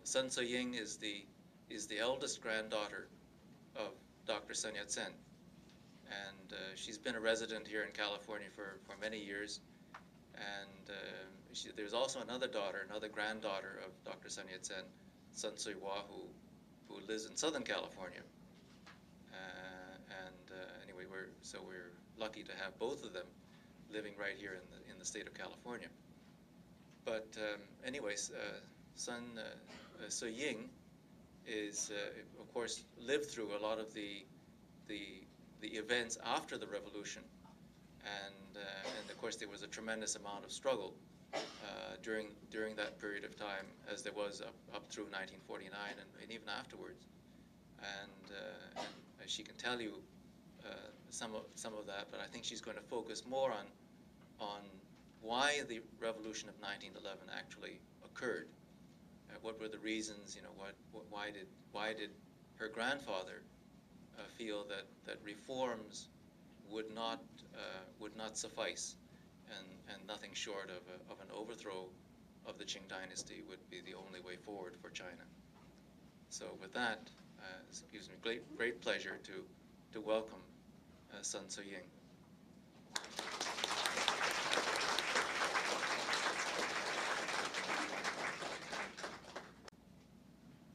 Sun Suiying is the eldest granddaughter of Dr. Sun Yat-Sen, and she's been a resident here in California for many years. And there's also another daughter, another granddaughter of Dr. Sun Yat-Sen, Sun Suiying, who lives in Southern California. Anyway, we're lucky to have both of them living right here in the state of California. But anyways, Sun Suiying is, of course, lived through a lot of the events after the revolution, and of course there was a tremendous amount of struggle during that period of time, as there was up through 1949 and even afterwards. And she can tell you some of that, but I think she's going to focus more on why the revolution of 1911 actually occurred. What were the reasons? Why did her grandfather feel that reforms would not suffice, and nothing short of an overthrow of the Qing dynasty would be the only way forward for China. So with that, it gives me great pleasure to welcome Sun Suiying.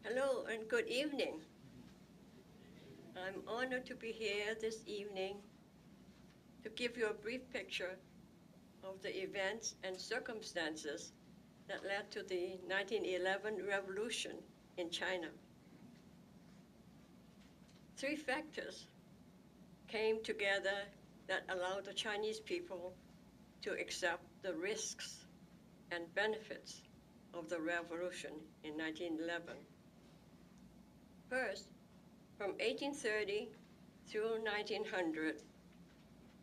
Hello and good evening. I'm honored to be here this evening to give you a brief picture of the events and circumstances that led to the 1911 revolution in China. Three factors came together that allowed the Chinese people to accept the risks and benefits of the revolution in 1911. First, from 1830 through 1900,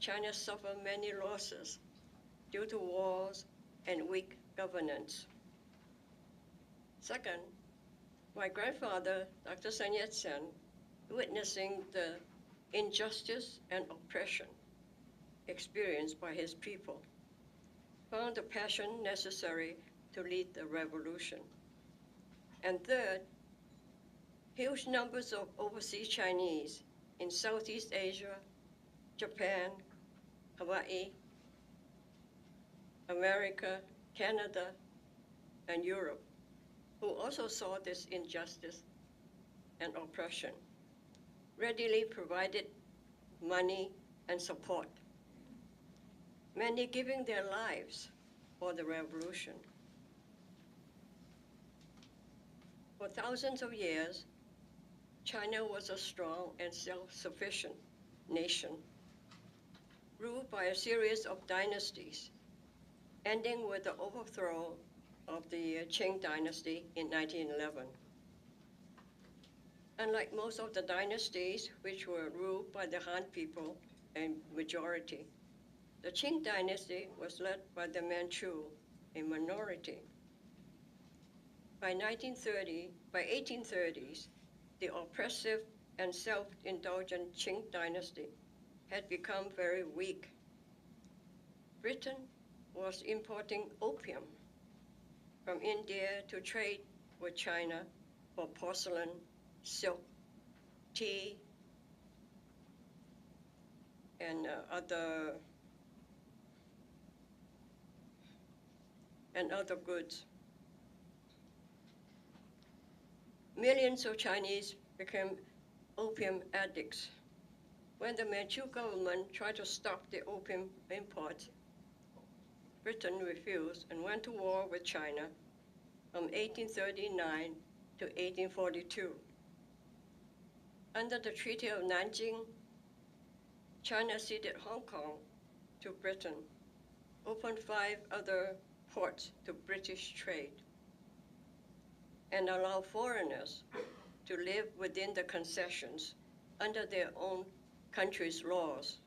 China suffered many losses due to wars and weak governance. Second, my grandfather, Dr. Sun Yat-Sen, witnessing the injustice and oppression experienced by his people, found the passion necessary to lead the revolution. And third, huge numbers of overseas Chinese in Southeast Asia, Japan, Hawaii, America, Canada, and Europe, who also saw this injustice and oppression, readily provided money and support, many giving their lives for the revolution. For thousands of years, China was a strong and self-sufficient nation, ruled by a series of dynasties, ending with the overthrow of the Qing dynasty in 1911. Unlike most of the dynasties which were ruled by the Han people in majority, the Qing dynasty was led by the Manchu, a minority. By 1830s, the oppressive and self-indulgent Qing dynasty had become very weak. Britain was importing opium from India to trade with China for porcelain, silk, tea, and other goods. Millions of Chinese became opium addicts. When the Manchu government tried to stop the opium imports, Britain refused and went to war with China from 1839 to 1842. Under the Treaty of Nanjing, China ceded Hong Kong to Britain, opened 5 other ports to British trade, and allowed foreigners to live within the concessions under their own country's laws.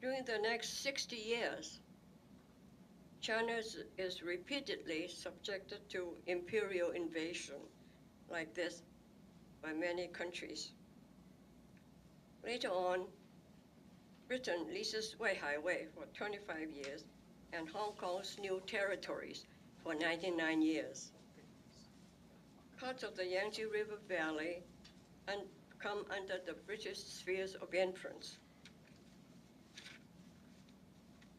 During the next 60 years, China is repeatedly subjected to imperial invasion like this by many countries. Later on, Britain leases Weihai Wei for 25 years and Hong Kong's new territories for 99 years. parts of the Yangtze River Valley and come under the British spheres of influence.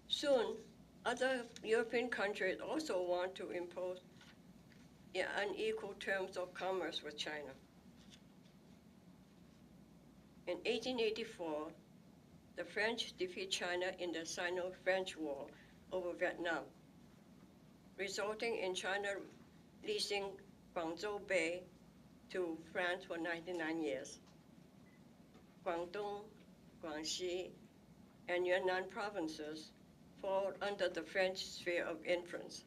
Soon, other European countries also want to impose unequal terms of commerce with China. In 1884, the French defeat China in the Sino-French War over Vietnam, resulting in China leasing Guangzhou Bay to France for 99 years. Guangdong, Guangxi, and Yunnan provinces fall under the French sphere of influence.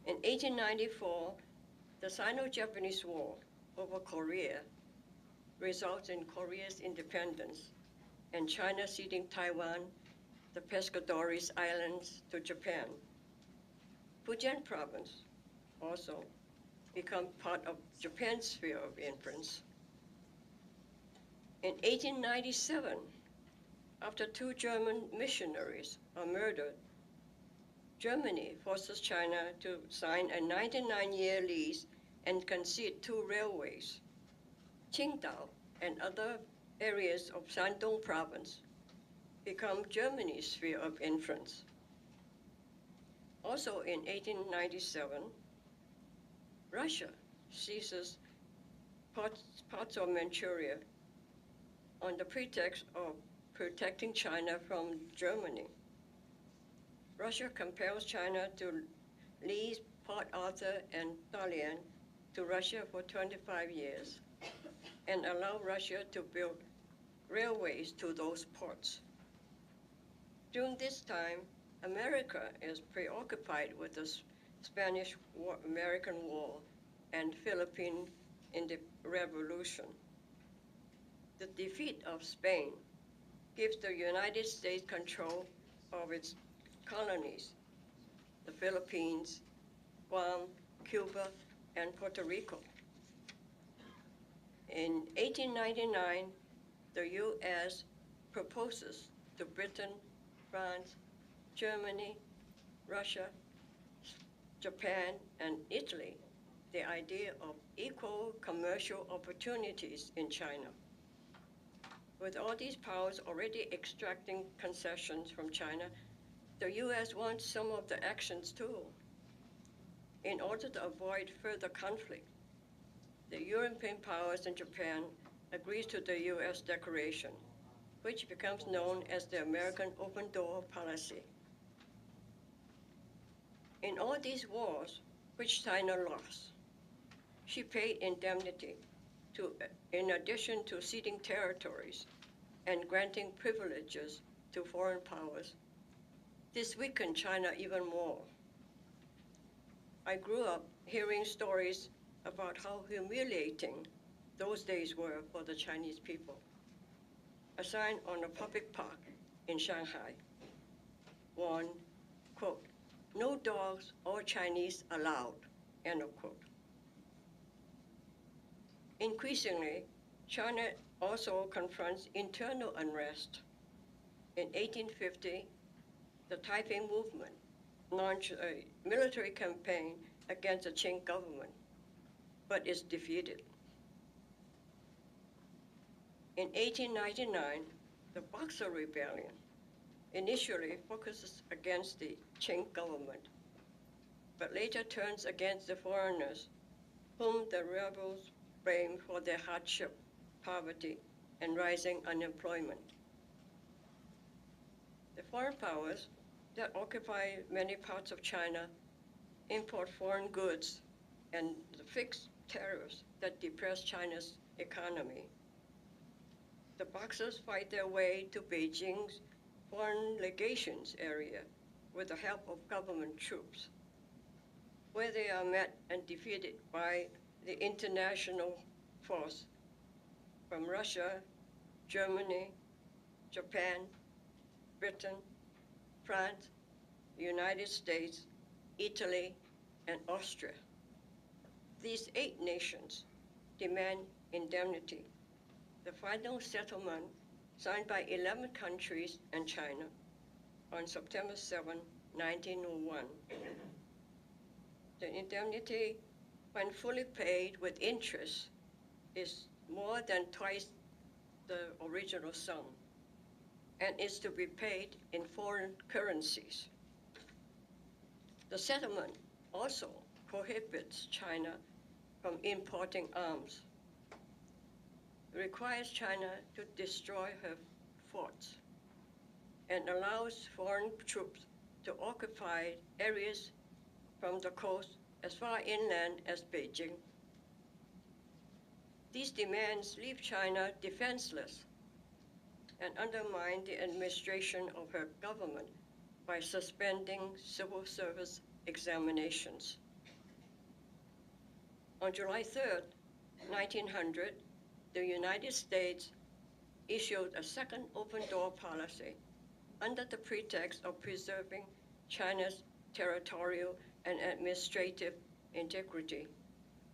In 1894, the Sino-Japanese War over Korea results in Korea's independence and China ceding Taiwan, the Pescadores Islands, to Japan. Fujian province also become part of Japan's sphere of influence. In 1897, after 2 German missionaries are murdered, Germany forces China to sign a 99-year lease and concede 2 railways. Qingdao and other areas of Shandong province become Germany's sphere of influence. Also in 1897, Russia seizes parts of Manchuria on the pretext of protecting China from Germany. Russia compels China to lease Port Arthur and Dalian to Russia for 25 years and allow Russia to build railways to those ports. During this time, America is preoccupied with the Spanish-American War and Philippine Revolution. The defeat of Spain gives the United States control of its colonies, the Philippines, Guam, Cuba, and Puerto Rico. In 1899, the U.S. proposes to Britain, France, Germany, Russia, Japan, and Italy the idea of equal commercial opportunities in China. With all these powers already extracting concessions from China, the U.S. wants some of the actions too. In order to avoid further conflict, the European powers and Japan agrees to the U.S. declaration, which becomes known as the American Open Door Policy. In all these wars, which China lost, she paid indemnity in addition to ceding territories and granting privileges to foreign powers. This weakened China even more. I grew up hearing stories about how humiliating those days were for the Chinese people. A sign on a public park in Shanghai warned, quote, "No dogs or Chinese allowed," end of quote. Increasingly, China also confronts internal unrest. In 1850, the Taiping movement launched a military campaign against the Qing government, but is defeated. In 1899, the Boxer Rebellion initially focuses against the Qing government, but later turns against the foreigners, whom the rebels blame for their hardship, poverty, and rising unemployment. The foreign powers that occupy many parts of China import foreign goods and the fixed tariffs that depress China's economy. The Boxers fight their way to Beijing's foreign legations area with the help of government troops, where they are met and defeated by the international force from Russia, Germany, Japan, Britain, France, the United States, Italy, and Austria. These 8 nations demand indemnity, the final settlement signed by 11 countries and China on September 7, 1901. The indemnity when fully paid with interest, is more than twice the original sum and is to be paid in foreign currencies. The settlement also prohibits China from importing arms, requires China to destroy her forts, and allows foreign troops to occupy areas from the coast as far inland as Beijing. These demands leave China defenseless and undermine the administration of her government by suspending civil service examinations. On July 3rd, 1900, the United States issued a second open-door policy under the pretext of preserving China's territorial and administrative integrity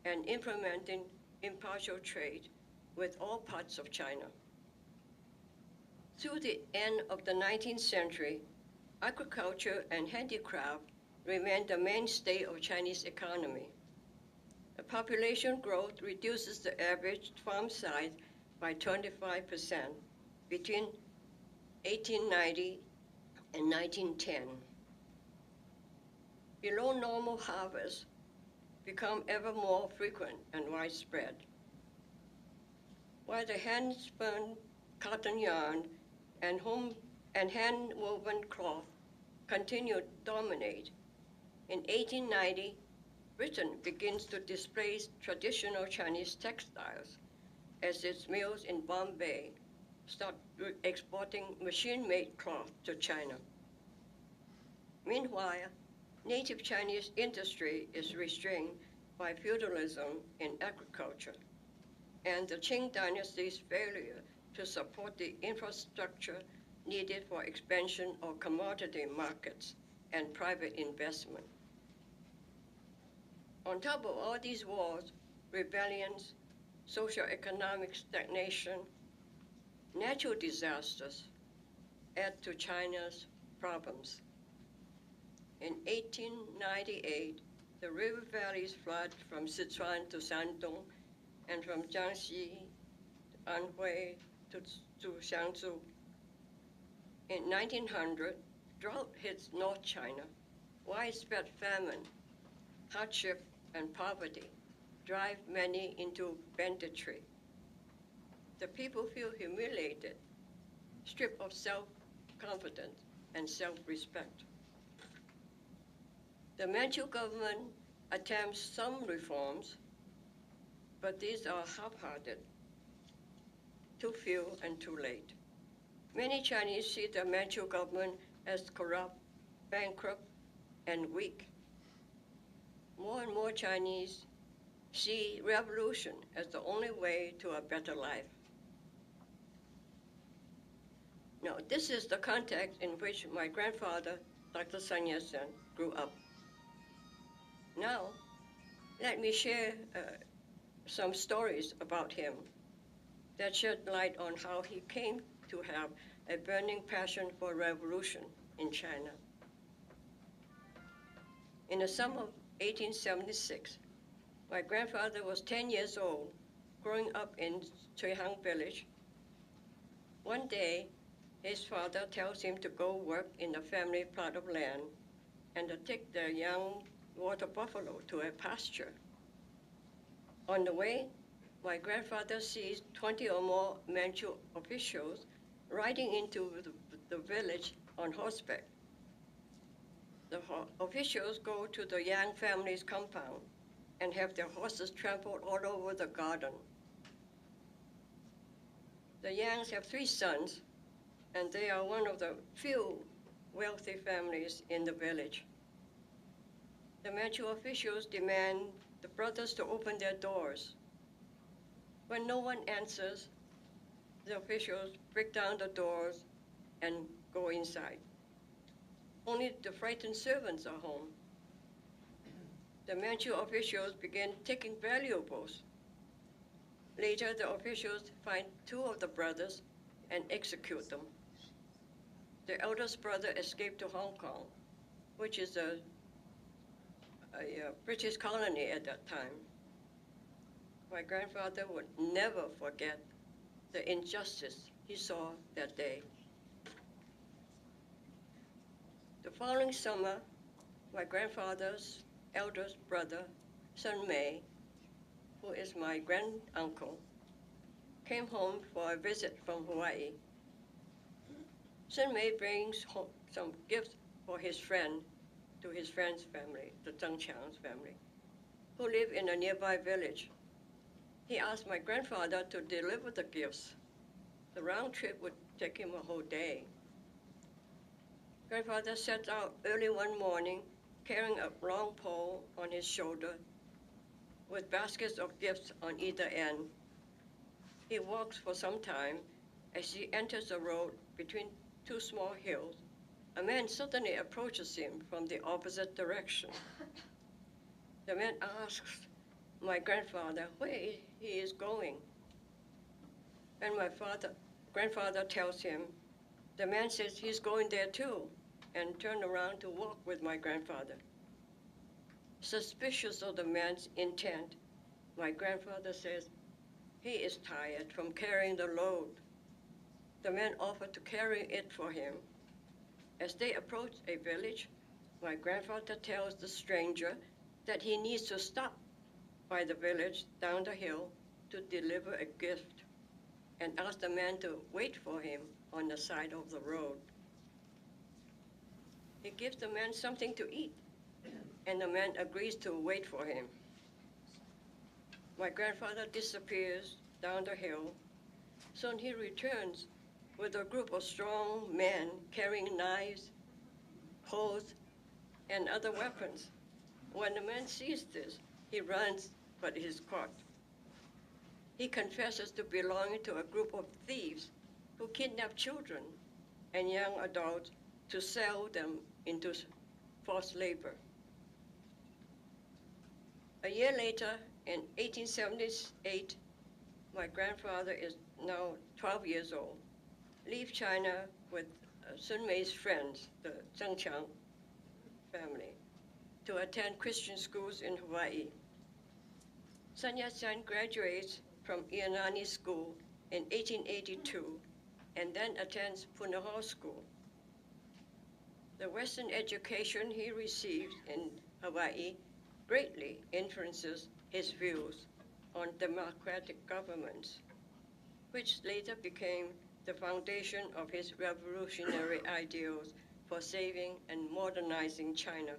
and implementing impartial trade with all parts of China. Through the end of the 19th century, agriculture and handicraft remained the mainstay of Chinese economy. The population growth reduces the average farm size by 25% between 1890 and 1910. Below normal harvests become ever more frequent and widespread. While the hand-spun cotton yarn and hand-woven cloth continued to dominate, in 1890, Britain begins to displace traditional Chinese textiles as its mills in Bombay start exporting machine-made cloth to China. Meanwhile, native Chinese industry is restrained by feudalism in agriculture and the Qing dynasty's failure to support the infrastructure needed for expansion of commodity markets and private investment. On top of all these wars, rebellions, socioeconomic stagnation, natural disasters add to China's problems. In 1898, the river valleys flood from Sichuan to Shandong and from Jiangxi, Anhui to Jiangsu. In 1900, drought hits North China. Widespread famine, hardship, and poverty drive many into banditry. The people feel humiliated, stripped of self-confidence and self-respect. The Manchu government attempts some reforms, but these are half-hearted, too few and too late. Many Chinese see the Manchu government as corrupt, bankrupt, and weak. More and more Chinese see revolution as the only way to a better life. Now, this is the context in which my grandfather, Dr. Sun Yat-Sen, grew up. Now, let me share some stories about him that shed light on how he came to have a burning passion for revolution in China. In the summer of 1876, my grandfather was 10 years old, growing up in Cuihang village. One day, his father tells him to go work in the family plot of land and to take the young water buffalo to a pasture. On the way, my grandfather sees 20 or more Manchu officials riding into the village on horseback. The officials go to the Yang family's compound and have their horses trampled all over the garden. The Yangs have 3 sons, and they are one of the few wealthy families in the village. The Manchu officials demand the brothers to open their doors. When no one answers, the officials break down the doors and go inside. Only the frightened servants are home. The Manchu officials begin taking valuables. Later, the officials find 2 of the brothers and execute them. The eldest brother escaped to Hong Kong, which is a a British colony at that time. My grandfather would never forget the injustice he saw that day. The following summer, my grandfather's eldest brother, Sun Mei, who is my granduncle, came home for a visit from Hawaii. Sun Mei brings home some gifts for his friend, to his friend's family, the Zheng Qiang's family, who live in a nearby village. He asked my grandfather to deliver the gifts. The round trip would take him a whole day. Grandfather set out early one morning, carrying a long pole on his shoulder with baskets of gifts on either end. He walks for some time. As he enters the road between two small hills, a man suddenly approaches him from the opposite direction. The man asks my grandfather where he is going. And my grandfather tells him, the man says he's going there too, and turned around to walk with my grandfather. Suspicious of the man's intent, my grandfather says he is tired from carrying the load. The man offered to carry it for him. As they approach a village, my grandfather tells the stranger that he needs to stop by the village down the hill to deliver a gift, and asks the man to wait for him on the side of the road. He gives the man something to eat, and the man agrees to wait for him. My grandfather disappears down the hill. Soon he returns with a group of strong men carrying knives, hoes, and other weapons. When the man sees this, he runs, but is caught. He confesses to belonging to a group of thieves who kidnap children and young adults to sell them into forced labor. A year later, in 1878, my grandfather is now 12 years old, leaves China with Sun Mei's friends, the Zheng Qiang family, to attend Christian schools in Hawaii. Sun Yat-Sen graduates from Ianani School in 1882 and then attends Punahou School. The Western education he received in Hawaii greatly influences his views on democratic governments, which later became the foundation of his revolutionary ideals for saving and modernizing China.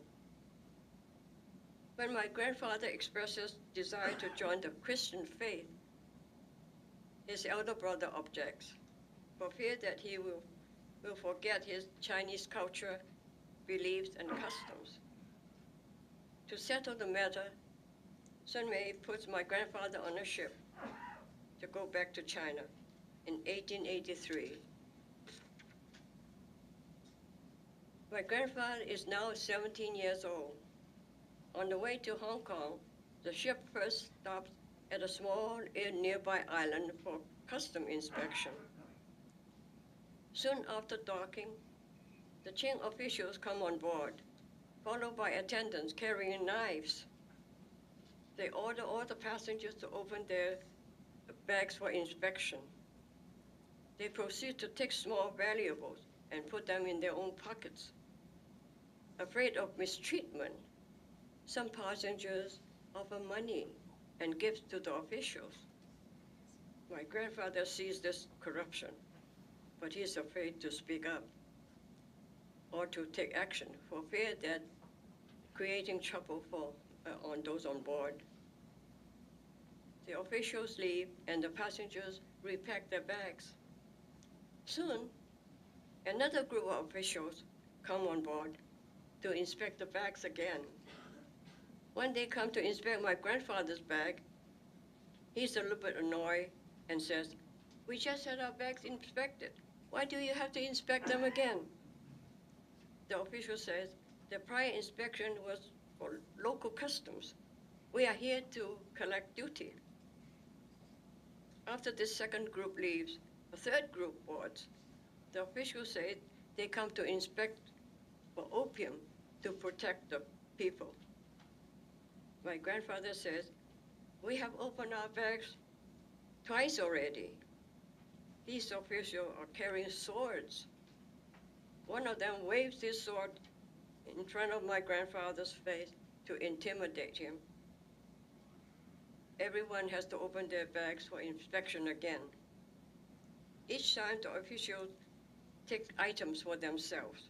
When my grandfather expresses desire to join the Christian faith, his elder brother objects, for fear that he will forget his Chinese culture, beliefs, and customs. To settle the matter, Sun Mei puts my grandfather on a ship to go back to China in 1883. My grandfather is now 17 years old. On the way to Hong Kong, the ship first stops at a small nearby island for custom inspection. Soon after docking, the Qing officials come on board, followed by attendants carrying knives. They order all the passengers to open their bags for inspection. They proceed to take small valuables and put them in their own pockets. Afraid of mistreatment, some passengers offer money and gifts to the officials. My grandfather sees this corruption, but he's afraid to speak up or to take action for fear that creating trouble on those on board. The officials leave and the passengers repack their bags. Soon, another group of officials come on board to inspect the bags again. When they come to inspect my grandfather's bag, he's a little bit annoyed and says, "We just had our bags inspected. Why do you have to inspect them again?" The official says, "The prior inspection was for local customs. We are here to collect duty." After this second group leaves, a third group boards. The officials say they come to inspect for opium to protect the people. My grandfather says, "We have opened our bags twice already. These officials are carrying swords." One of them waves his sword in front of my grandfather's face to intimidate him. Everyone has to open their bags for inspection again. Each time the officials take items for themselves.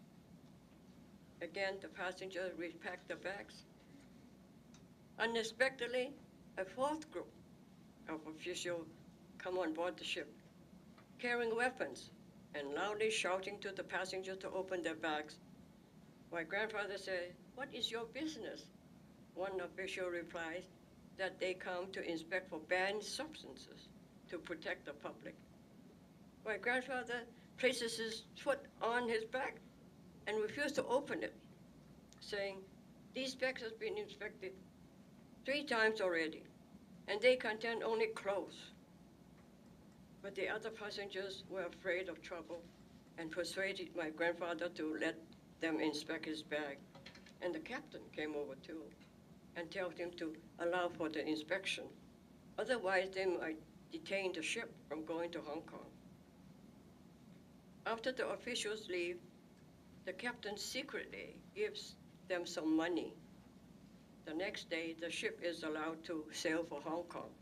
Again, the passengers repack the bags. Unexpectedly, a fourth group of officials come on board the ship, carrying weapons and loudly shouting to the passengers to open their bags. My grandfather said, "What is your business?" One official replies that they come to inspect for banned substances to protect the public. My grandfather places his foot on his back and refuses to open it, saying, "These bags have been inspected 3 times already, and they contain only clothes." But the other passengers were afraid of trouble and persuaded my grandfather to let them inspect his bag. And the captain came over too and told him to allow for the inspection. Otherwise, they might detain the ship from going to Hong Kong. After the officials leave, the captain secretly gives them some money. The next day, the ship is allowed to sail for Hong Kong.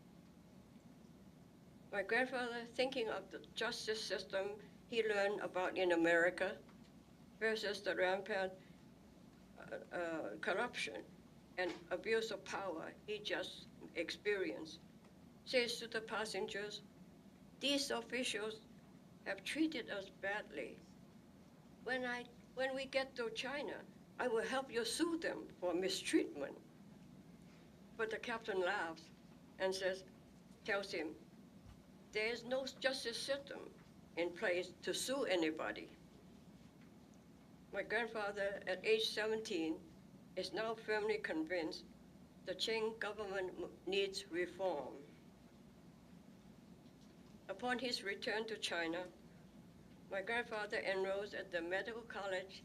My grandfather, thinking of the justice system he learned about in America versus the rampant corruption and abuse of power he just experienced, says to the passengers, "These officials have treated us badly. When we get to China, I will help you sue them for mistreatment." But the captain laughs and tells him, "There is no justice system in place to sue anybody." My grandfather, at age 17, is now firmly convinced the Qing government needs reform. Upon his return to China, my grandfather enrolls at the medical college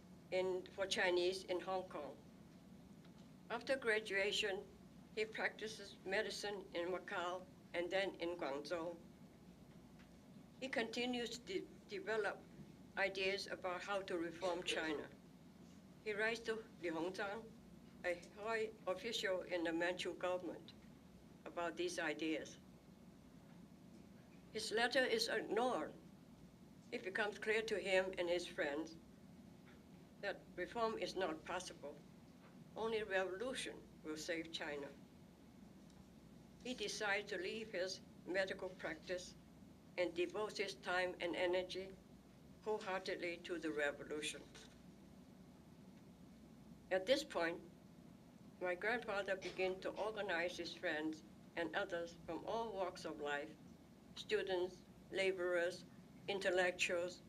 for Chinese in Hong Kong. After graduation, he practices medicine in Macau and then in Guangzhou. He continues to develop ideas about how to reform China. He writes to Li Hongzhang, a high official in the Manchu government, about these ideas. His letter is ignored. It becomes clear to him and his friends that reform is not possible. Only revolution will save China. He decides to leave his medical practice and devotes his time and energy wholeheartedly to the revolution. At this point, my grandfather began to organize his friends and others from all walks of life, students, laborers, intellectuals,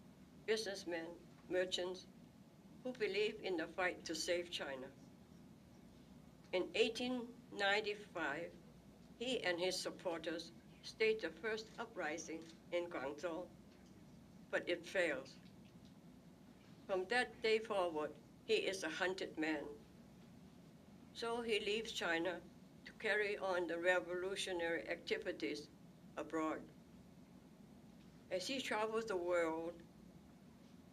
businessmen, merchants, who believe in the fight to save China. In 1895, he and his supporters staged the first uprising in Guangzhou, but it fails. From that day forward, he is a hunted man. So he leaves China to carry on the revolutionary activities abroad. As he travels the world,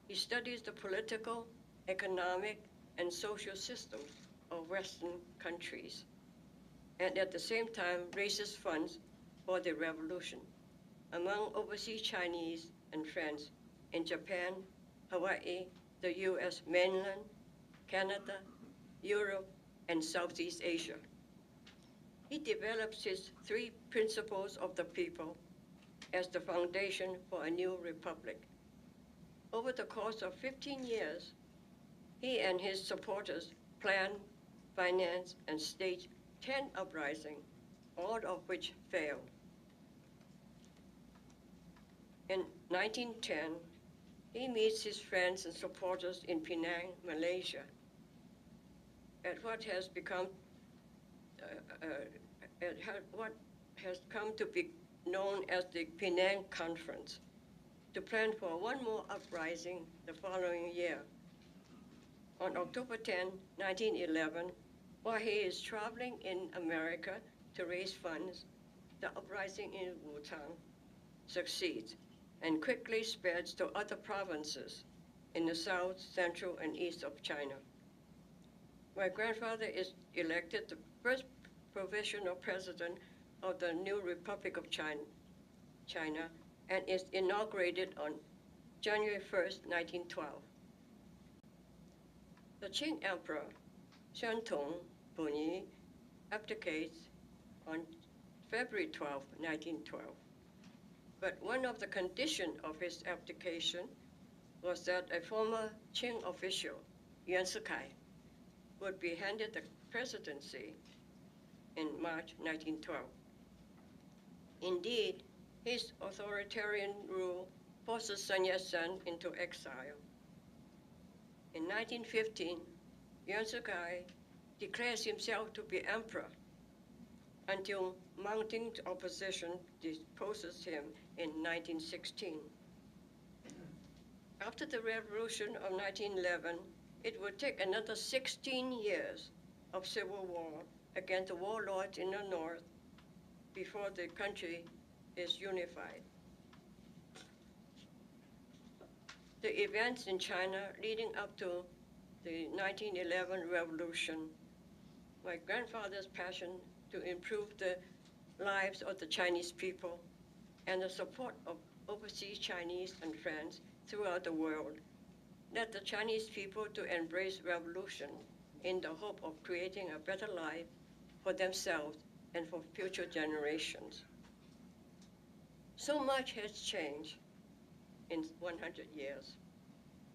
he studies the political, economic, and social systems of Western countries, and at the same time raises funds for the revolution among overseas Chinese and friends in Japan, Hawaii, the US mainland, Canada, Europe, and Southeast Asia. He develops his 3 principles of the people as the foundation for a new republic. Over the course of 15 years, he and his supporters planned, financed, and staged 10 uprisings, all of which failed. In 1910, he meets his friends and supporters in Penang, Malaysia, at what has become what has come to be known as the Penang Conference, to plan for one more uprising the following year. On October 10, 1911, While he is traveling in America to raise funds, the uprising in Wuhan succeeds and quickly spreads to other provinces in the south, central, and east of China. My grandfather is elected the first provisional president of the new Republic of China and is inaugurated on January 1st, 1912. The Qing Emperor, Shentong Bunyi, abdicates on February 12, 1912. But one of the conditions of his abdication was that a former Qing official, Yuan would be handed the presidency in March 1912. Indeed, his authoritarian rule forces Sun Yat-Sen into exile. In 1915, Yuan declares himself to be emperor until mounting opposition deposes him in 1916. After the revolution of 1911, it would take another 16 years of civil war against the warlords in the north before the country is unified. The events in China leading up to the 1911 revolution, my grandfather's passion to improve the lives of the Chinese people, and the support of overseas Chinese and friends throughout the world led the Chinese people to embrace revolution in the hope of creating a better life for themselves and for future generations. So much has changed in 100 years.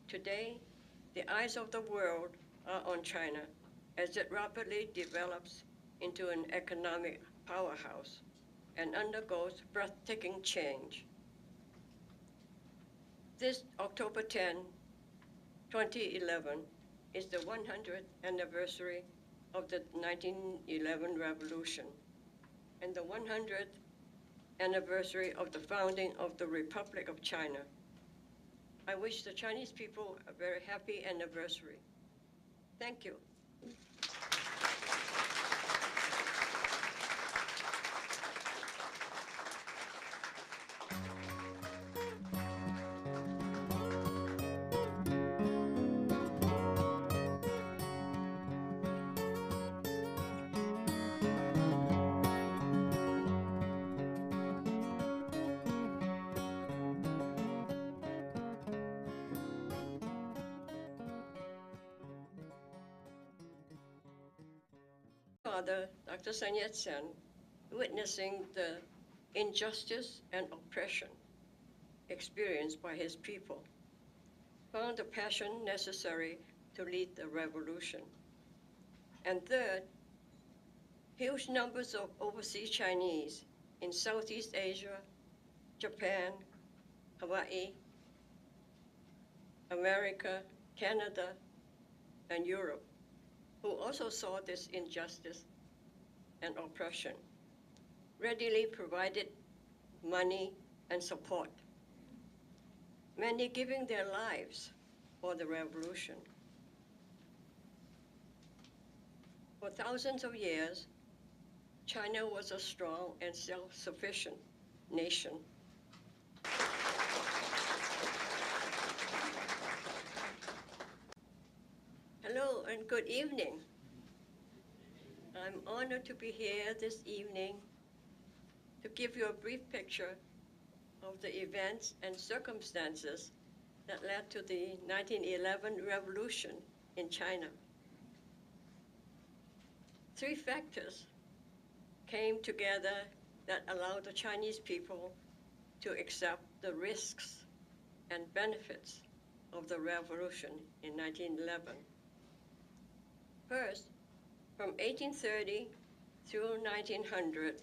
Today, the eyes of the world are on China as it rapidly develops into an economic powerhouse and undergoes breathtaking change. This October 10, 2011 is the 100th anniversary of the 1911 revolution and the 100th anniversary of the founding of the Republic of China. I wish the Chinese people a very happy anniversary. Thank you. Father, Dr. Sun Yat-sen, witnessing the injustice and oppression experienced by his people, found the passion necessary to lead the revolution. And third, huge numbers of overseas Chinese in Southeast Asia, Japan, Hawaii, America, Canada, and Europe, who also saw this injustice and oppression, readily provided money and support, many giving their lives for the revolution. For thousands of years, China was a strong and self-sufficient nation. Hello and good evening. I'm honored to be here this evening to give you a brief picture of the events and circumstances that led to the 1911 revolution in China. Three factors came together that allowed the Chinese people to accept the risks and benefits of the revolution in 1911. First, from 1830 through 1900,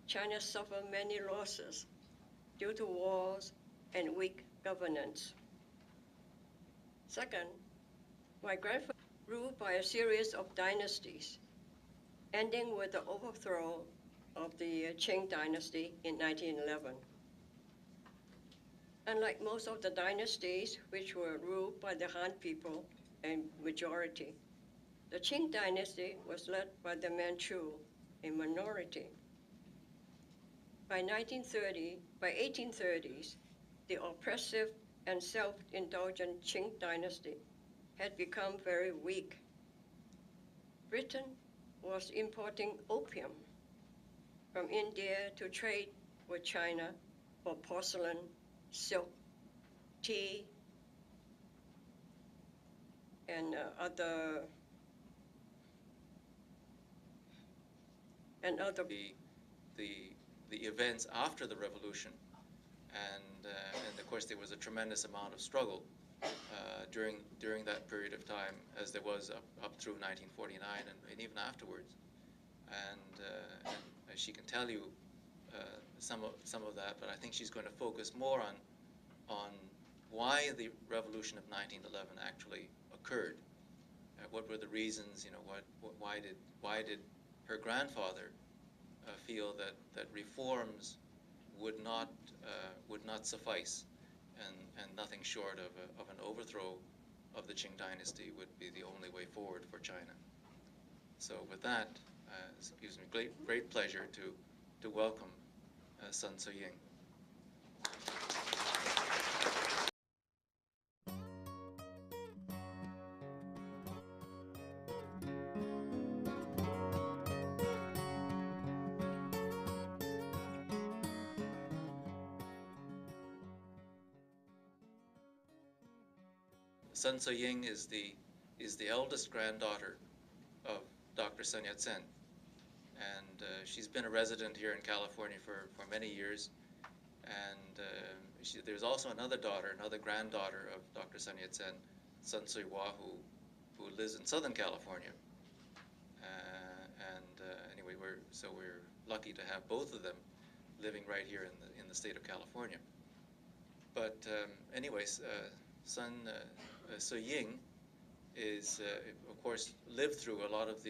China suffered many losses due to wars and weak governance. Second, my grandfather ruled by a series of dynasties, ending with the overthrow of the Qing dynasty in 1911. Unlike most of the dynasties which were ruled by the Han people in majority, The Qing dynasty was led by the Manchu, a minority. By 1830s, the oppressive and self-indulgent Qing dynasty had become very weak. Britain was importing opium from India to trade with China for porcelain, silk, tea, and other the events after the revolution, and of course there was a tremendous amount of struggle during that period of time, as there was up through 1949 and even afterwards. And she can tell you some of that, but I think she's going to focus more on why the revolution of 1911 actually occurred. What were the reasons? You know, why did her grandfather feel that reforms would not suffice, and nothing short of an overthrow of the Qing dynasty would be the only way forward for China. So with that, it gives me great pleasure to welcome Sun Suiying. Sun Suiying is the eldest granddaughter of Dr. Sun Yat-Sen, and she's been a resident here in California for many years. And there's also another granddaughter of Dr. Sun Yat-Sen, Sun Suiying, who lives in Southern California. Anyway, we're lucky to have both of them living right here in the state of California. But anyways, Sun Suiying of course, lived through a lot of the